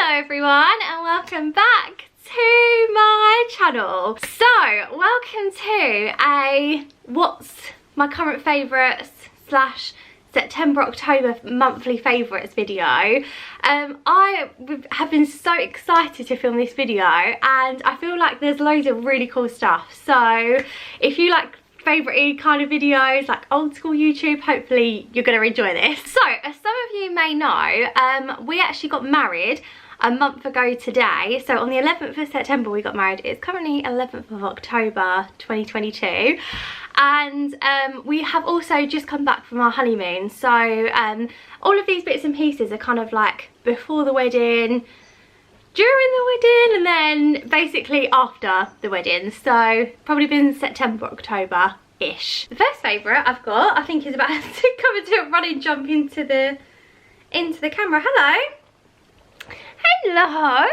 Hello everyone and welcome back to my channel. So welcome to what's my current favourites / September October monthly favourites video. I have been so excited to film this video and I feel like there's loads of really cool stuff. So if you like favourite kind of videos, like old school YouTube, hopefully you're going to enjoy this. So as some of you may know, we actually got married a month ago today. So on the 11th of September we got married. It's currently 11th of October 2022 and we have also just come back from our honeymoon. So all of these bits and pieces are kind of like before the wedding, during the wedding, and then basically after the wedding. So probably been September, October-ish. The first favourite I've got, I think, is about to come and do a running jump into the camera. Hello. Hello.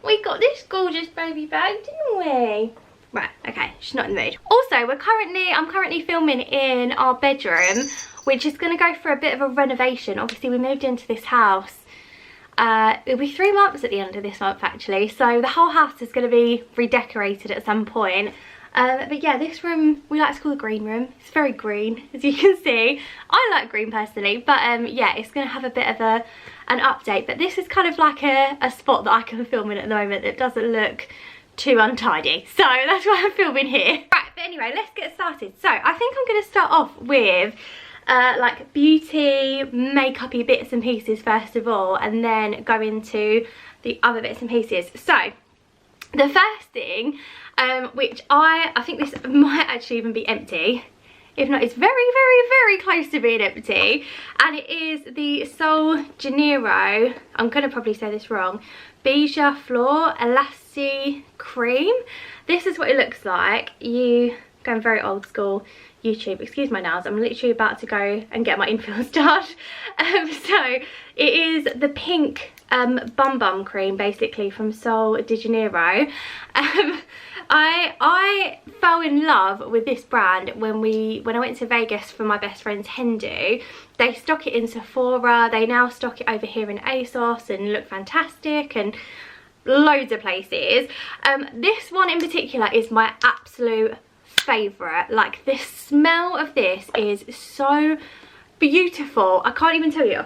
We got this gorgeous baby bag, didn't we? Right, okay, she's not in the mood. Also, I'm currently filming in our bedroom, which is going to go for a bit of a renovation. Obviously, we moved into this house. It'll be 3 months at the end of this month actually, so the whole house is going to be redecorated at some point. But yeah, this room we like to call the green room. It's very green, as you can see. I like green personally, but yeah, it's going to have a bit of an update. But this is kind of like a spot that I can film in at the moment that doesn't look too untidy, so that's why I'm filming here. Right, but anyway, let's get started. So I think I'm going to start off with like beauty, makeup-y bits and pieces first of all, and then go into the other bits and pieces. So the first thing, which I think this might actually even be empty, if not it's very close to being empty, and it is the Sol Janeiro, I'm gonna probably say this wrong, Beija Flor Elastic Cream. This is what it looks like. Going very old school YouTube, excuse my nails, I'm literally about to go and get my infills done. So it is the pink bum bum cream basically from Sol de Janeiro. I fell in love with this brand when I went to Vegas for my best friend's hen do. They stock it in Sephora, they now stock it over here in ASOS and look fantastic and loads of places. This one in particular is my absolute favourite. Like, the smell of this is so beautiful. I can't even tell you.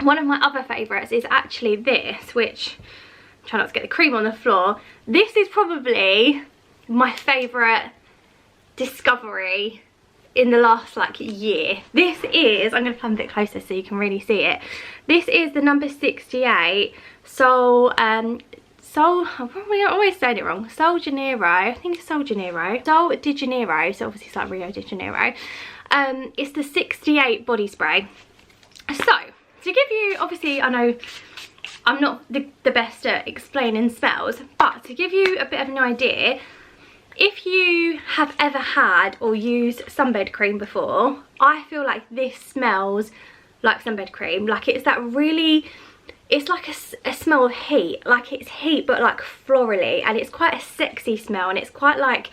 One of my other favourites is actually this, which try not to get the cream on the floor. This is probably my favourite discovery in the last like year. This is, I'm going to come a bit closer so you can really see it. This is the number 68 I'm probably always saying it wrong. Sol Janeiro, I think it's Sol Janeiro. Sol de Janeiro, so obviously it's like Rio de Janeiro. It's the 68 body spray. So, to give you, obviously I know I'm not the best at explaining smells, but to give you a bit of an idea, if you have ever had or used sunbed cream before, I feel like this smells like sunbed cream. Like, it's that really, it's like a smell of heat. Like, it's heat but like florally, and it's quite a sexy smell, and it's quite like,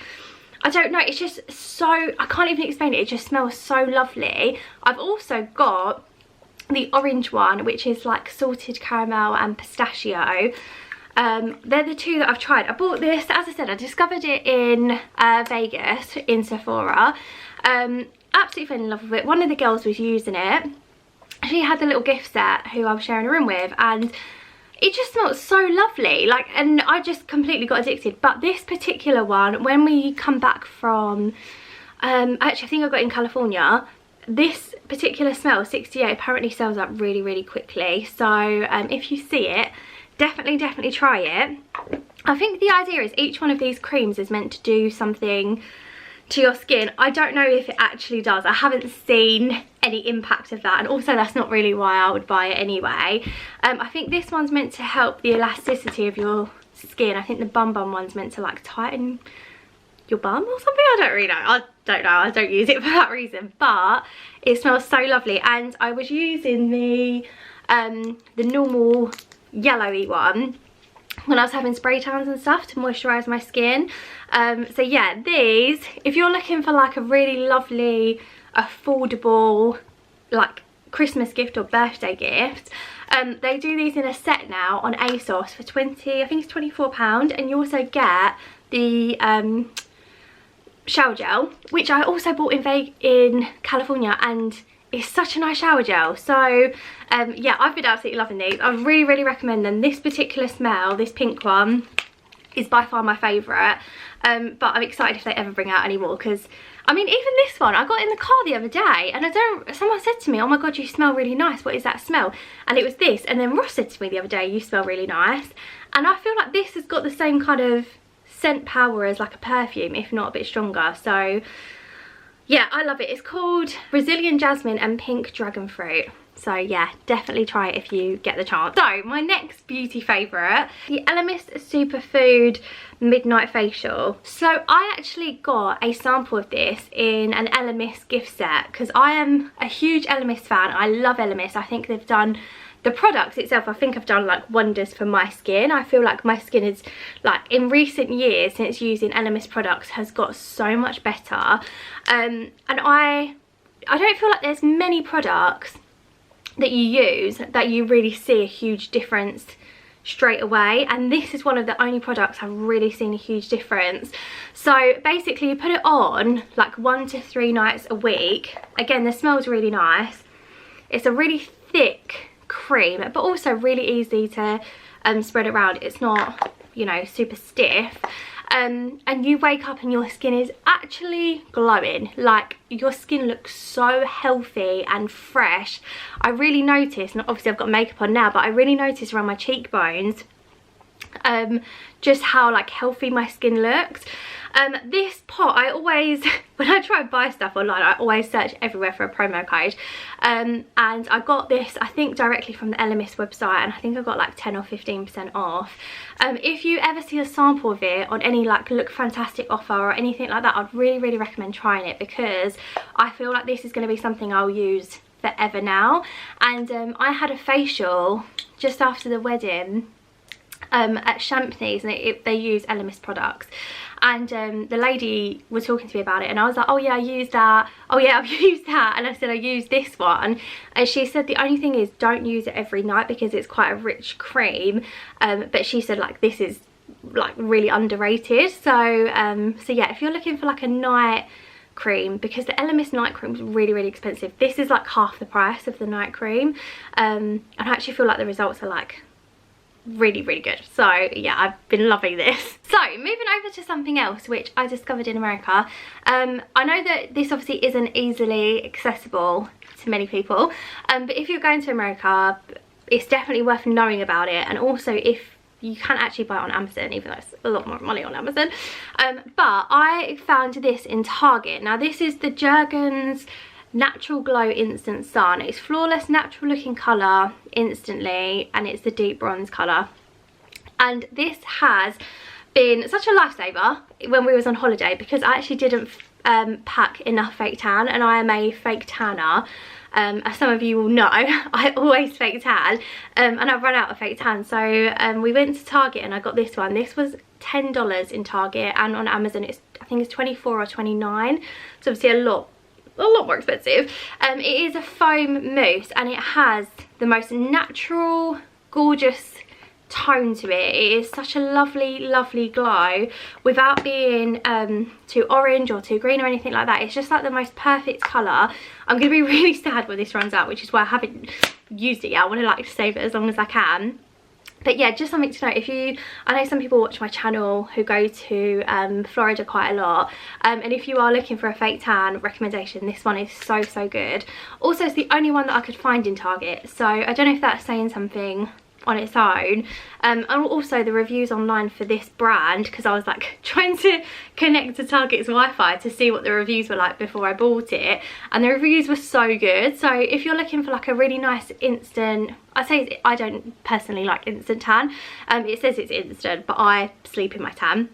I don't know, it's just so, I can't even explain it. It just smells so lovely. I've also got the orange one, which is like salted caramel and pistachio. They're the two that I've tried. I bought this, as I said, I discovered it in Vegas in Sephora. Absolutely fell in love with it. One of the girls was using it. She had the little gift set who I was sharing a room with, and it just smelled so lovely, like, and I just completely got addicted. But this particular one, when we come back from actually I think I got it in California, this particular smell, 68, apparently sells up really quickly. So if you see it, definitely try it. I think the idea is each one of these creams is meant to do something to your skin. I don't know if it actually does. I haven't seen any impact of that, and also that's not really why I would buy it anyway. I think this one's meant to help the elasticity of your skin. I think the bum bum one's meant to like tighten your bum or something. I don't really know. I don't know. I don't use it for that reason, but it smells so lovely. And I was using the normal yellowy one when I was having spray tans and stuff to moisturise my skin. So yeah, these, if you're looking for like a really lovely, affordable, like Christmas gift or birthday gift, They do these in a set now on ASOS for 20, I think it's £24, and you also get the shower gel, which I also bought in California, and it's such a nice shower gel. So yeah, I've been absolutely loving these. I really recommend them. This particular smell, this pink one, is by far my favourite, but I'm excited if they ever bring out any more, because I mean, even this one I got in the car the other day, and someone said to me, oh my god, you smell really nice, what is that smell? And it was this. And then Ross said to me the other day, you smell really nice. And I feel like this has got the same kind of scent power as like a perfume, if not a bit stronger. So yeah, I love it. It's called Brazilian Jasmine and Pink Dragon Fruit. So yeah, definitely try it if you get the chance. So my next beauty favourite, the Elemis Superfood Midnight Facial. So I actually got a sample of this in an Elemis gift set, because I am a huge Elemis fan. I love Elemis. I think they've done, the products itself, I think have done like wonders for my skin. I feel like my skin is, like, in recent years since using Elemis products, has got so much better. And I don't feel like there's many products that you use that you really see a huge difference straight away, and this is one of the only products I've really seen a huge difference. So basically you put it on like 1 to 3 nights a week. Again, the smell's really nice. It's a really thick cream, but also really easy to spread around. It's not, you know, super stiff. And you wake up and your skin is actually glowing. Like, your skin looks so healthy and fresh. I really noticed, and obviously I've got makeup on now, but I really noticed around my cheekbones just how like healthy my skin looks. This pot, I always, when I try and buy stuff online, I always search everywhere for a promo code, and I got this, I think, directly from the Elemis website, and I think I got like 10 or 15% off. If you ever see a sample of it on any like Look Fantastic offer or anything like that, I'd really recommend trying it, because I feel like this is going to be something I'll use forever now. And I had a facial just after the wedding at Champneys, and they use Elemis products, and the lady was talking to me about it, and I was like, oh yeah, I used that, oh yeah, I've used that, and I said I used this one, and she said the only thing is don't use it every night because it's quite a rich cream, but she said like this is like really underrated. So so yeah, if you're looking for like a night cream, because the Elemis night cream is really expensive, this is like half the price of the night cream, and I actually feel like the results are like really good. So yeah, I've been loving this. So moving over to something else which I discovered in America. I know that this obviously isn't easily accessible to many people, but if you're going to America, it's definitely worth knowing about it. And also, if you can actually buy it on Amazon, even though it's a lot more money on Amazon, but I found this in Target. Now this is the Jergens Natural Glow Instant Sun. It's flawless, natural looking colour instantly, and it's the deep bronze colour. And this has been such a lifesaver when we was on holiday, because I actually didn't pack enough fake tan, and I am a fake tanner. As some of you will know, I always fake tan, and I've run out of fake tan. So we went to Target and I got this one. This was $10 in Target, and on Amazon I think it's 24 or 29. So obviously a lot more expensive. It is a foam mousse, and it has the most natural, gorgeous tone to it. It is such a lovely glow without being too orange or too green or anything like that. It's just like the most perfect colour. I'm going to be really sad when this runs out, which is why I haven't used it yet. I want to like save it as long as I can. But yeah, just something to know. I know some people watch my channel who go to Florida quite a lot, and if you are looking for a fake tan recommendation, this one is so good. Also, it's the only one that I could find in Target, so I don't know if that's saying something on its own. And also the reviews online for this brand, because I was like trying to connect to Target's Wi-Fi to see what the reviews were like before I bought it, and the reviews were so good. So if you're looking for like a really nice instant, I don't personally like instant tan, it says it's instant, but I sleep in my tan.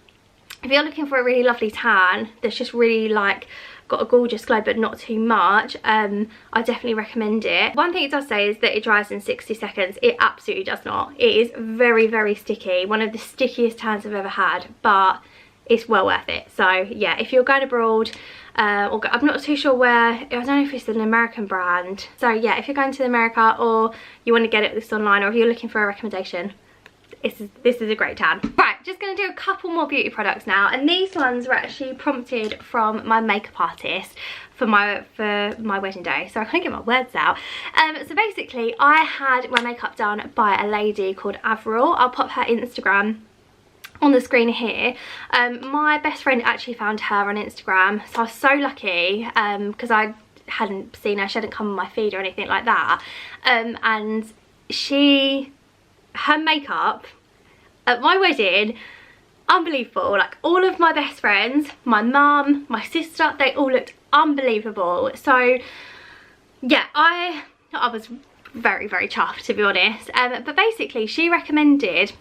If you're looking for a really lovely tan that's just really like got a gorgeous glow but not too much, I definitely recommend it. One thing it does say is that it dries in 60 seconds. It absolutely does not. It is very sticky, one of the stickiest tans I've ever had, but it's well worth it. So yeah, if you're going abroad or I'm not too sure where. I don't know if it's an American brand. So yeah, if you're going to America or you want to get this online, or if you're looking for a recommendation, this is a great tan. Right, just going to do a couple more beauty products now, and these ones were actually prompted from my makeup artist for my wedding day, so I can't get my words out. So basically I had my makeup done by a lady called Avril. I'll pop her Instagram on the screen here. My best friend actually found her on Instagram, so I was so lucky because I hadn't seen her, she hadn't come on my feed or anything like that, and her makeup at my wedding, unbelievable. Like, all of my best friends, my mum, my sister, they all looked unbelievable. So yeah, I was very, very chuffed, to be honest. But basically she recommended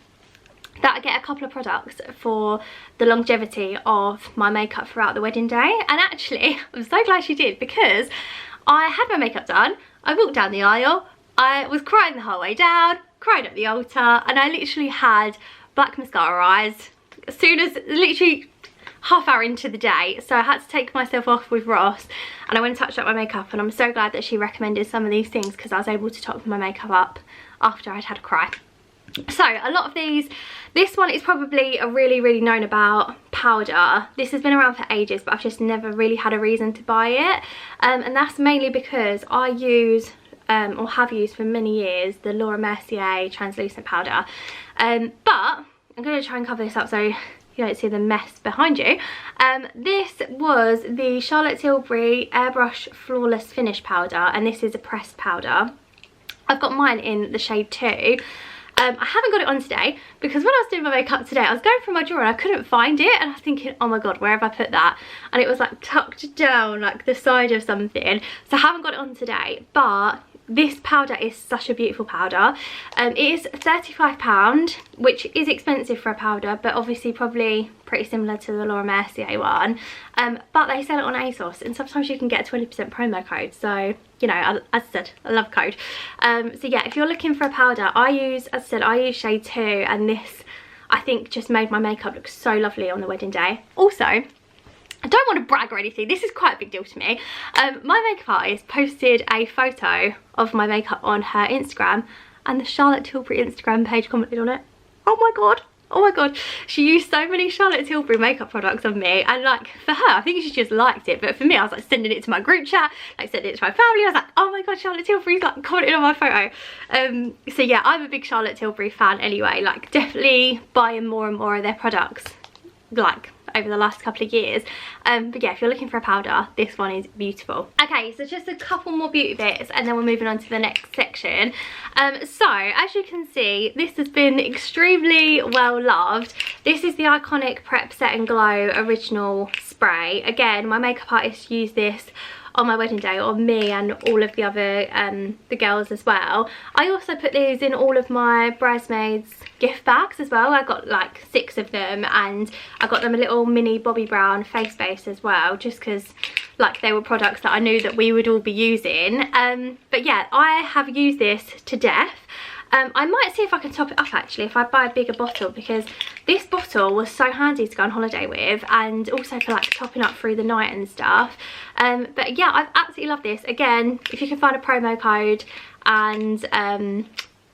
that I get a couple of products for the longevity of my makeup throughout the wedding day. And actually I'm so glad she did, because I had my makeup done, I walked down the aisle, I was crying the whole way down, cried at the altar, and I literally had black mascara eyes as soon as, literally half hour into the day. So I had to take myself off with Ross and I went and touched up my makeup, and I'm so glad that she recommended some of these things, because I was able to top my makeup up after I'd had a cry. So a lot of these, this one is probably a really known about powder. This has been around for ages, but I've just never really had a reason to buy it, and that's mainly because I use or have used for many years the Laura Mercier translucent powder, but I'm going to try and cover this up so you don't see the mess behind you. This was the Charlotte Tilbury Airbrush Flawless Finish powder, and this is a pressed powder. I've got mine in the shade 2. I haven't got it on today because when I was doing my makeup today, I was going through my drawer and I couldn't find it, and I was thinking, oh my god, where have I put that? And it was like tucked down like the side of something, so I haven't got it on today. But this powder is such a beautiful powder. It is £35, which is expensive for a powder, but obviously probably pretty similar to the Laura Mercier one. But they sell it on ASOS, and sometimes you can get a 20% promo code. So, you know, as I said, I love code. So yeah, if you're looking for a powder, I use shade 2, and this, I think, just made my makeup look so lovely on the wedding day. Also, I don't want to brag or anything, this is quite a big deal to me. My makeup artist posted a photo of my makeup on her Instagram, and the Charlotte Tilbury Instagram page commented on it. Oh my god, oh my god. She used so many Charlotte Tilbury makeup products on me, and like, for her, I think she just liked it, but for me, I was like sending it to my group chat, like sending it to my family. I was like, oh my god, Charlotte Tilbury's like commented on my photo. So yeah, I'm a big Charlotte Tilbury fan anyway, like definitely buying more and more of their products, like over the last couple of years. But yeah, if you're looking for a powder, this one is beautiful. Okay, so just a couple more beauty bits and then we're moving on to the next section. So as you can see, this has been extremely well loved. This is the iconic Prep Set and Glow original spray. Again, my makeup artist used this on my wedding day, on me and all of the other the girls as well. I also put these in all of my bridesmaids gift bags as well. I got like 6 of them, and I got them a little mini Bobbi Brown face base as well, just because like they were products that I knew that we would all be using. But yeah, I have used this to death. I might see if I can top it up actually if I buy a bigger bottle, because this bottle was so handy to go on holiday with, and also for like topping up through the night and stuff. But yeah, I've absolutely loved this. Again, if you can find a promo code, and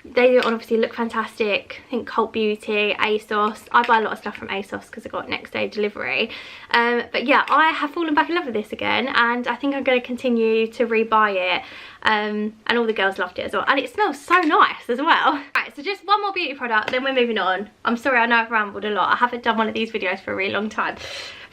they obviously look fantastic. I think Cult Beauty, ASOS. I buy a lot of stuff from ASOS because I got next day delivery. But yeah, I have fallen back in love with this again, and I think I'm going to continue to rebuy it. And all the girls loved it as well, and it smells so nice as well. Right, so just one more beauty product, then we're moving on. I'm sorry, I know I've rambled a lot. I haven't done one of these videos for a really long time.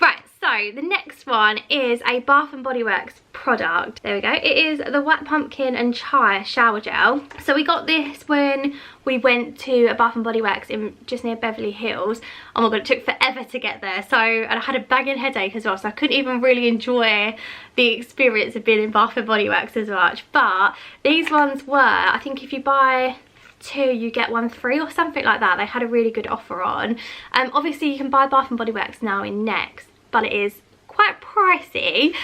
Right, so the next one is a Bath and Body Works product. There we go. It is the Wet Pumpkin and Chai shower gel. So we got this when we went to a Bath and Body Works in just near Beverly Hills. Oh my god, it took forever to get there. So, and I had a banging headache as well, so I couldn't even really enjoy the experience of being in Bath and Body Works as much. But these ones were, I think if you buy 2 you get 1 free or something like that. They had a really good offer on. Obviously you can buy Bath and Body Works now in Next, but it is quite pricey.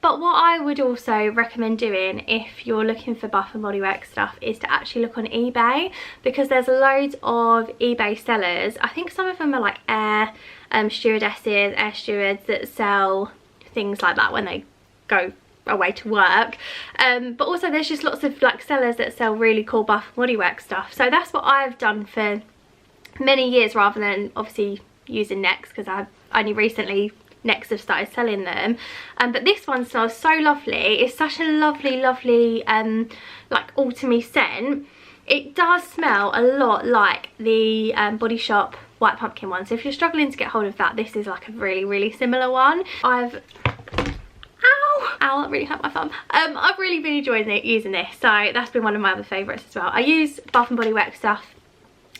But what I would also recommend doing if you're looking for Bath and Body Works stuff is to actually look on eBay, because there's loads of eBay sellers. I think some of them are like air stewardesses, air stewards that sell things like that when they go away to work. But also there's just lots of like sellers that sell really cool Bath and Body Works stuff. So that's what I've done for many years, rather than obviously using Next, because I've only recently Next have started selling them. But this one smells so lovely. It's such a lovely like autumny scent. It does smell a lot like the Body Shop White Pumpkin one, so if you're struggling to get hold of that, this is like a really similar one. Ow, that really hurt my thumb. I've really been enjoying using this, so that's been one of my other favourites as well. I use Bath and Body Works stuff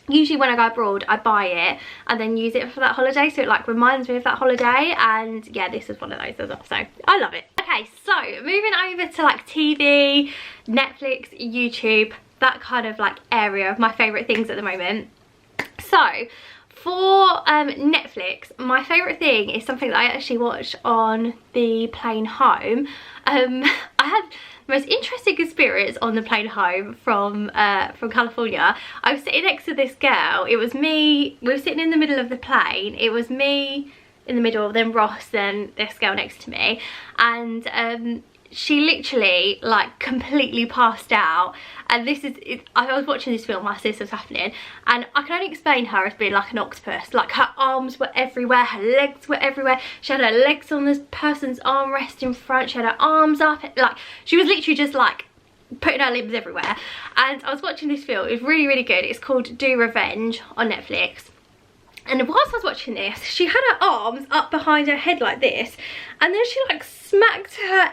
usually when I go abroad. I buy it and then use it for that holiday, so it like reminds me of that holiday, and yeah, this is one of those as well, so I love it. Okay, so moving over to like TV, Netflix, YouTube, that kind of like area of my favourite things at the moment. So for Netflix, my favourite thing is something that I actually watched on the plane home. I had the most interesting experience on the plane home from California. I was sitting next to this girl. It was me. We were sitting in the middle of the plane. It was me in the middle, then Ross, then this girl next to me, and she literally like completely passed out. And this is I was watching this film whilst this was happening, and I can only explain her as being like an octopus. Like her arms were everywhere, her legs were everywhere. She had her legs on this person's armrest in front, she had her arms up, like she was literally just like putting her limbs everywhere. And I was watching this film. It was really good. It's called Do Revenge on Netflix. And whilst I was watching this, she had her arms up behind her head like this, and then she like smacked her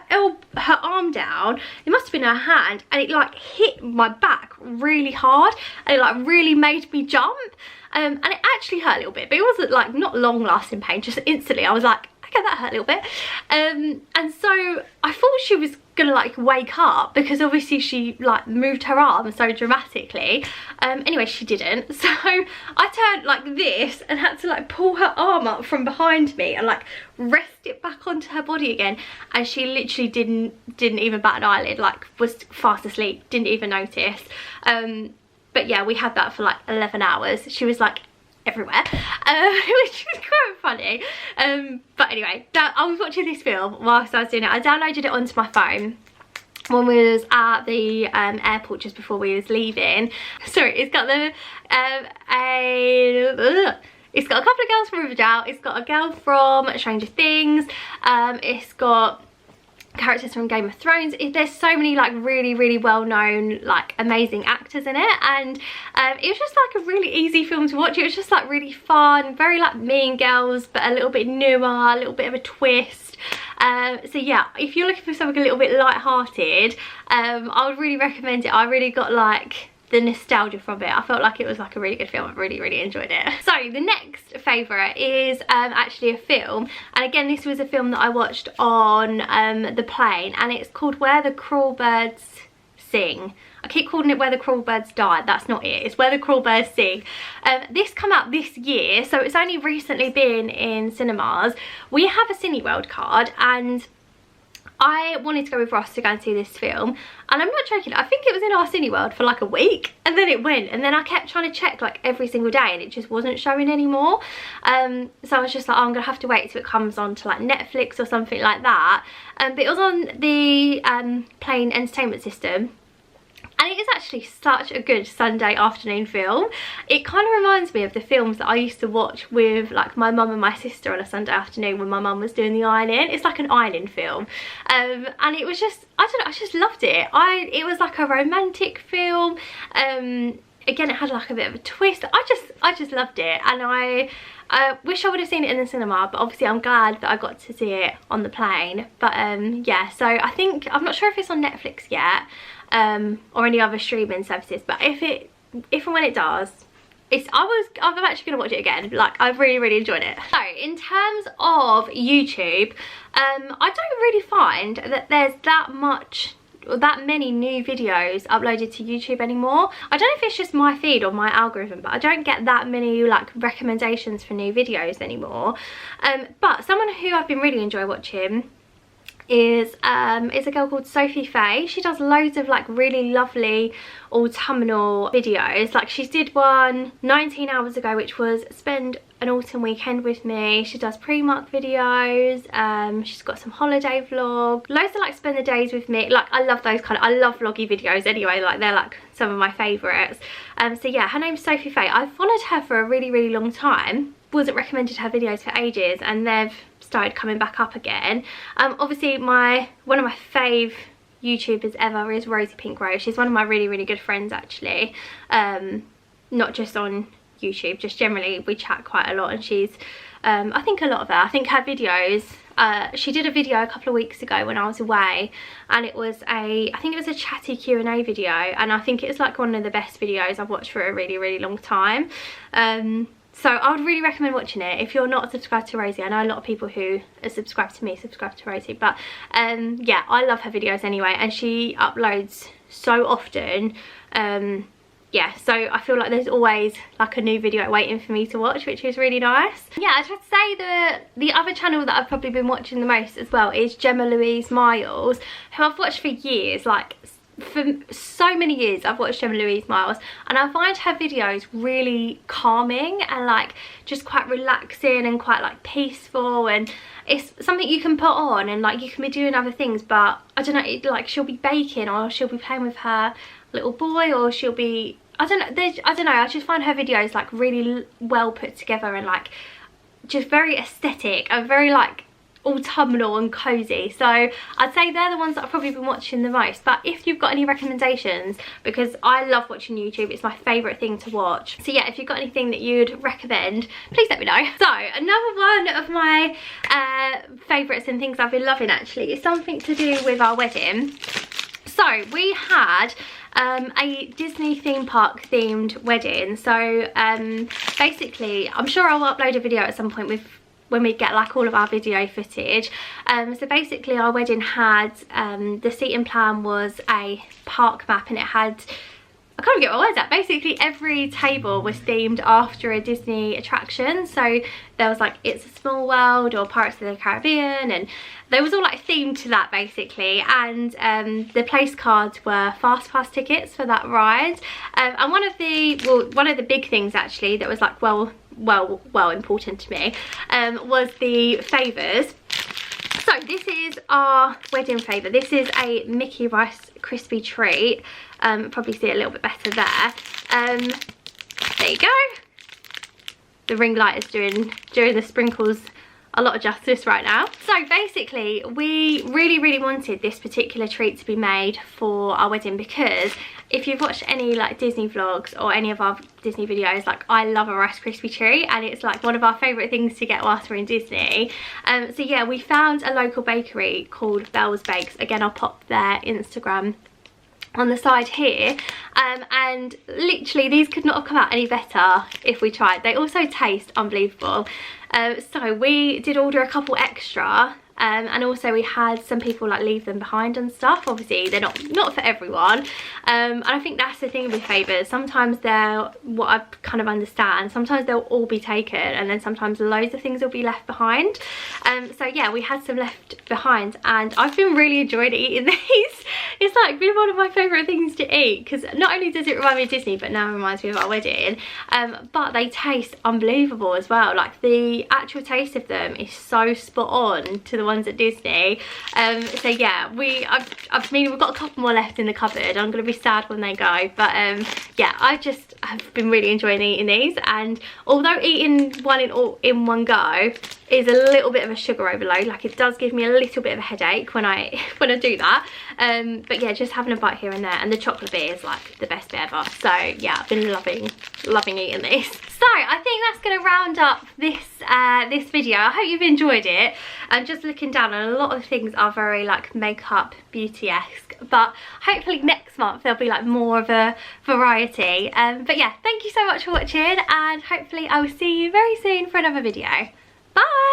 arm down. It must have been her hand, and it like hit my back really hard, and it like really made me jump. And it actually hurt a little bit, but it wasn't like not long lasting pain. Just instantly I was like, okay, that hurt a little bit. And so I thought she was gonna like wake up, because obviously she like moved her arm so dramatically. Anyway, she didn't, so I turned like this and had to like pull her arm up from behind me and like rest it back onto her body again, and she literally didn't even bat an eyelid, like was fast asleep, didn't even notice. But yeah, we had that for like 11 hours. She was like everywhere, which was quite funny. But anyway, I was watching this film whilst I was doing it. I downloaded it onto my phone when we was at the airport just before we was leaving. Sorry, it's got the it's got a couple of girls from Riverdale, it's got a girl from Stranger Things, it's got characters from Game of Thrones. There's so many like really well-known like amazing actors in it, and it was just like a really easy film to watch. It was just like really fun, very like Mean Girls, but a little bit newer, a little bit of a twist. So yeah, if you're looking for something a little bit light-hearted, I would really recommend it. I really got like the nostalgia from it. I felt like it was like a really good film. I really enjoyed it. So the next favourite is actually a film, and again this was a film that I watched on the plane, and it's called Where the Cruel Birds Sing. I keep calling it Where the Cruel Birds Die. That's not it. It's Where the Cruel Birds Sing. This came out this year, so it's only recently been in cinemas. We have a Cineworld card, and I wanted to go with Ross to go and see this film, and I'm not joking, I think it was in our Cineworld for like a week, and then it went, and then I kept trying to check like every single day, and it just wasn't showing anymore. So I was just like, oh, I'm gonna have to wait till it comes on to like Netflix or something like that. But it was on the plane entertainment system, and it is actually such a good Sunday afternoon film. It kind of reminds me of the films that I used to watch with like my mum and my sister on a Sunday afternoon when my mum was doing the ironing. It's like an ironing film. And it was just, I don't know, I just loved it. It was like a romantic film. Again, it had like a bit of a twist. I just loved it, and I wish I would have seen it in the cinema, but obviously I'm glad that I got to see it on the plane. But yeah, so I think, I'm not sure if it's on Netflix yet, or any other streaming services, but if and when it does, I'm actually gonna watch it again. Like, I've really enjoyed it. So in terms of YouTube, I don't really find that there's that many new videos uploaded to YouTube anymore. I don't know if it's just my feed or my algorithm, but I don't get that many like recommendations for new videos anymore. But someone who I've been really enjoying watching is a girl called Sophie Faye. She does loads of like really lovely autumnal videos. Like she did one 19 hours ago which was spend an autumn weekend with me. She does pre-mark videos, she's got some holiday vlog, loads of like spend the days with me. Like I love those I love vloggy videos anyway, like they're like some of my favourites. So yeah, her name's Sophie Faye. I've followed her for a really long time, wasn't recommended her videos for ages, and they've started coming back up again. Obviously one of my fave YouTubers ever is Rosie Pink Rose. She's one of my really good friends actually, not just on YouTube, just generally we chat quite a lot, and she's I think her videos, she did a video a couple of weeks ago when I was away, and it was I think it was a chatty Q&A video, and I think it's like one of the best videos I've watched for a really long time. So I would really recommend watching it if you're not subscribed to Rosie. I know a lot of people who are subscribed to me subscribe to Rosie, but yeah, I love her videos anyway, and she uploads so often. Yeah, so I feel like there's always like a new video waiting for me to watch, which is really nice. Yeah, I'd have to say the other channel that I've probably been watching the most as well is Gemma Louise Miles, who I've watched for years, like for so many years I've watched Gemma Louise Miles, and I find her videos really calming and like just quite relaxing and quite like peaceful, and it's something you can put on and like you can be doing other things, but I don't know, like she'll be baking or she'll be playing with her little boy, or she'll be, I don't know, I just find her videos like really well put together and like just very aesthetic and very like autumnal and cozy. So I'd say they're the ones that I've probably been watching the most. But if you've got any recommendations, because I love watching YouTube, it's my favourite thing to watch, so yeah, if you've got anything that you'd recommend, please let me know. So another one of my favourites and things I've been loving actually is something to do with our wedding. So we had a Disney theme park themed wedding. So basically, I'm sure I'll upload a video at some point with when we get like all of our video footage. So basically our wedding had, the seating plan was a park map, and it had, I can't get my words out, basically every table was themed after a Disney attraction. So there was like It's a Small World or Pirates of the Caribbean, and they was all like themed to that basically. And the place cards were fast pass tickets for that ride. And one of the big things actually that was like well important to me was the favours. So this is our wedding favour. This is a Mickey Rice crispy treat. Probably see it a little bit better there. There you go. The ring light is doing the sprinkles a lot of justice right now. So basically we really wanted this particular treat to be made for our wedding, because if you've watched any like Disney vlogs or any of our Disney videos, like I love a Rice Krispie treat, and it's like one of our favourite things to get whilst we're in Disney. So yeah, we found a local bakery called Bell's Bakes. Again, I'll pop their Instagram on the side here, and literally these could not have come out any better if we tried. They also taste unbelievable. So we did order a couple extra, and also we had some people like leave them behind and stuff. Obviously they're not for everyone, and I think that's the thing with favours. Sometimes they're, what I kind of understand, sometimes they'll all be taken, and then sometimes loads of things will be left behind. So yeah, we had some left behind, and I've been really enjoying eating these. It's like been one of my favourite things to eat, because not only does it remind me of Disney, but now it reminds me of our wedding. But they taste unbelievable as well. Like the actual taste of them is so spot on to the ones at Disney. So yeah, I mean we've got a couple more left in the cupboard. I'm gonna be sad when they go, but yeah, I've been really enjoying eating these. And although eating one in one go is a little bit of a sugar overload, like it does give me a little bit of a headache when I do that, but yeah, just having a bite here and there. And the chocolate bit is like the best bit ever. So yeah, I've been loving eating these. So I think that's gonna round up this video. I hope you've enjoyed it. I'm just looking down, and a lot of the things are very like makeup beauty-esque, but hopefully next month there'll be like more of a variety. But yeah, thank you so much for watching, and hopefully I will see you very soon for another video. Bye!